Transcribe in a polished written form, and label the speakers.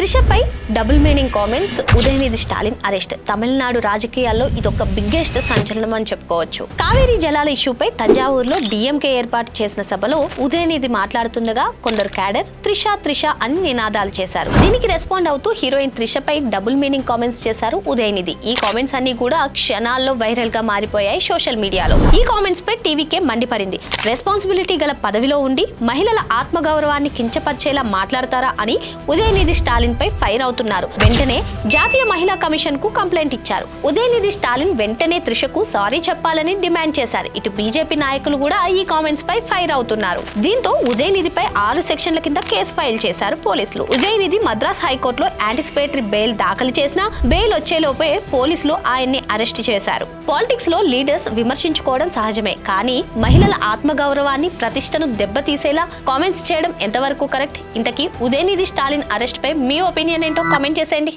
Speaker 1: త్రిషపై double meaning comments, Udhayanidhi Stalin arrest. Tamil Nadu రాజకీయాల్లో ఇదొక biggest సంచలనం అని చెప్పుకోవచ్చు. కావేరీ జలాల ఇష్యూపై తంజావూరులో డిఎంకే ఏర్పాటు చేసిన సభలో ఉదయనిధి మాట్లాడుతుండగా కొందరు క్యాడర్ త్రిష అని నినాదాలు చేశారు. దీనికి రెస్పాండ్ అవుతూ హీరోయిన్ త్రిషపై డబుల్ మీనింగ్ కామెంట్స్ చేశారు ఉదయనిధి. ఈ కామెంట్స్ అన్ని కూడా క్షణాల్లో వైరల్ గా మారిపోయాయి సోషల్ మీడియాలో. ఈ కామెంట్స్ పై టీవీకే మండిపడింది. రెస్పాన్సిబిలిటీ గల పదవిలో ఉండి మహిళల ఆత్మగౌరవాన్ని కించపరిచేలా మాట్లాడతారా అని ఉదయనిధి స్టాలిన్ పై ఫైర్ అవుతున్నారు. వెంటనే జాతీయ మహిళా కమిషన్ కు కంప్లైంట్ ఇచ్చారు. ఉదయనిధి స్టాలిన్ వెంటనే త్రిషకు సారీ చెప్పాలని డిమాండ్ చేశారు. ఇటు బీజేపీ నాయకులు కూడా ఈ కామెంట్స్ పై ఫైర్ అవుతున్నారు. దీంతో ఉదయనిధిపై 6 సెక్షన్ల కింద కేసు ఫైల్ చేశారు పోలీసులు. ఉదయనిధి మద్రాస్ హైకోర్టులో యాంటిసిపేటరీ బెయిల్ దాఖలు చేసినా బెయిల్ వచ్చేలోపే పోలీసులు ఆయన్ని అరెస్ట్ చేశారు. పాలిటిక్స్ లో లీడర్స్ విమర్శించుకోవడం సహజమే, కానీ మహిళల ఆత్మగౌరవాన్ని, ప్రతిష్టను దెబ్బతీసేలా కామెంట్స్ చేయడం ఎంతవరకు కరెక్ట్? ఇంతకీ ఉదయనిధి స్టాలిన్ అరెస్ట్ పై మీ ఒపీనియన్ ఏంటో కామెంట్ చేసేయండి.